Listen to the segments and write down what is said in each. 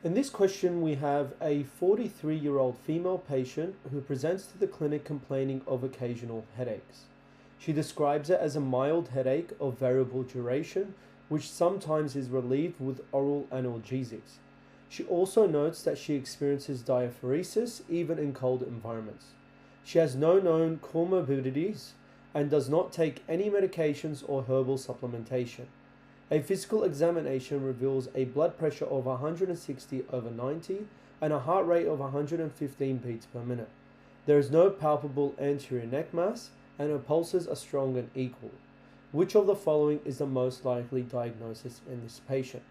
In this question, we have a 43-year-old female patient who presents to the clinic complaining of occasional headaches. She describes it as a mild headache of variable duration, which sometimes is relieved with oral analgesics. She also notes that she experiences diaphoresis even in cold environments. She has no known comorbidities and does not take any medications or herbal supplementation. A physical examination reveals a blood pressure of 160/90 and a heart rate of 115 beats per minute. There is no palpable anterior neck mass and her pulses are strong and equal. Which of the following is the most likely diagnosis in this patient?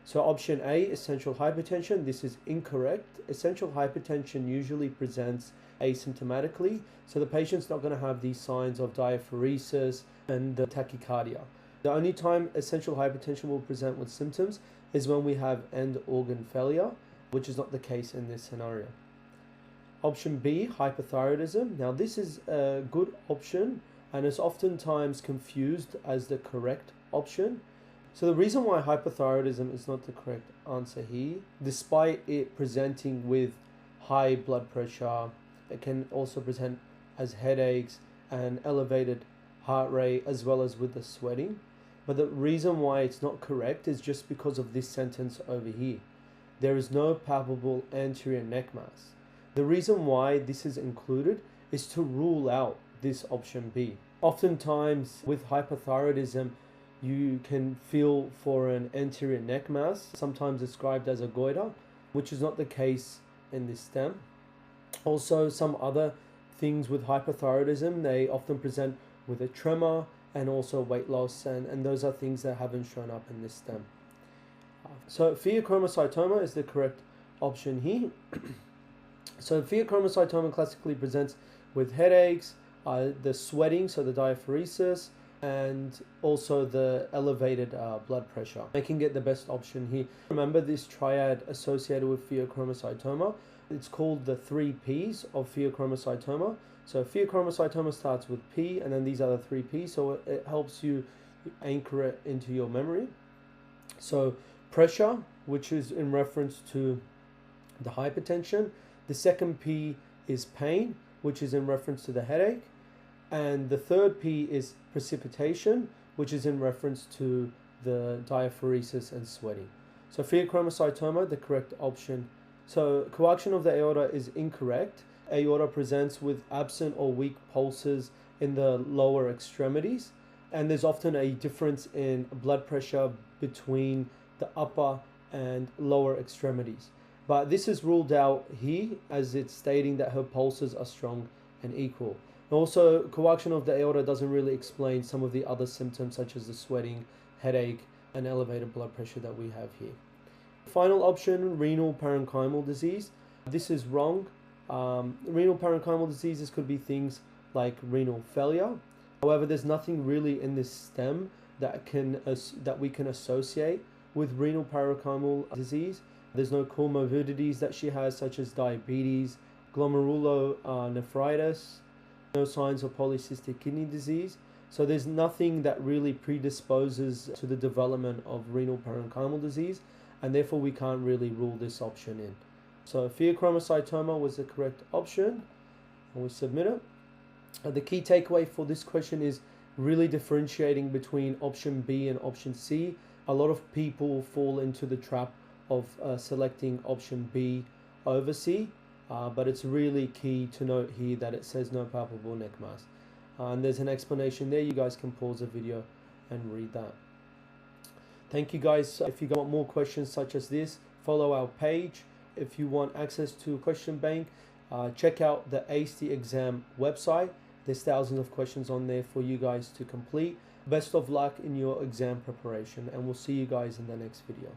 So option A, essential hypertension. This is incorrect. Essential hypertension usually presents asymptomatically, so the patient's not going to have these signs of diaphoresis and the tachycardia. The only time essential hypertension will present with symptoms is when we have end organ failure, which is not the case in this scenario. Option B, hypothyroidism. Now this is a good option and is oftentimes confused as the correct option. So the reason why hypothyroidism is not the correct answer here, despite it presenting with high blood pressure, it can also present as headaches and elevated heart rate as well as with the sweating. But the reason why it's not correct is just because of this sentence over here. There is no palpable anterior neck mass. The reason why this is included is to rule out this option B. Oftentimes with hypothyroidism, you can feel for an anterior neck mass, sometimes described as a goiter, which is not the case in this stem. Also, some other things with hypothyroidism, they often present with a tremor and also weight loss, and those are things that haven't shown up in this stem. So pheochromocytoma is the correct option here. So pheochromocytoma classically presents with headaches, the sweating, so the diaphoresis, and also the elevated blood pressure. I can get the best option here. Remember this triad associated with pheochromocytoma. It's called the 3 Ps of pheochromocytoma. So pheochromocytoma starts with P, and then these are the 3 Ps, so it helps you anchor it into your memory. So pressure, which is in reference to the hypertension. The second P is pain, which is in reference to the headache. And the third P is precipitation, which is in reference to the diaphoresis and sweating. So pheochromocytoma, the correct option. So coarctation of the aorta is incorrect. Aorta presents with absent or weak pulses in the lower extremities, and there's often a difference in blood pressure between the upper and lower extremities. But this is ruled out here as it's stating that her pulses are strong and equal. Also, coarctation of the aorta doesn't really explain some of the other symptoms such as the sweating, headache, and elevated blood pressure that we have here. Final option, renal parenchymal disease. This is wrong. Renal parenchymal diseases could be things like renal failure. However, there's nothing really in this stem that we can associate with renal parenchymal disease. There's no comorbidities that she has, such as diabetes, glomerulonephritis, no signs of polycystic kidney disease. So there's nothing that really predisposes to the development of renal parenchymal disease, and therefore we can't really rule this option in. So pheochromocytoma was the correct option, and we submit it. The key takeaway for this question is really differentiating between option B and option C. A lot of people fall into the trap of selecting option B over C, but it's really key to note here that it says no palpable neck mass. And there's an explanation there. You guys can pause the video and read that. Thank you guys. If you got more questions such as this, follow our page. If you want access to a question bank, check out the ACE exam website. There's thousands of questions on there for you guys to complete. Best of luck in your exam preparation, and we'll see you guys in the next video.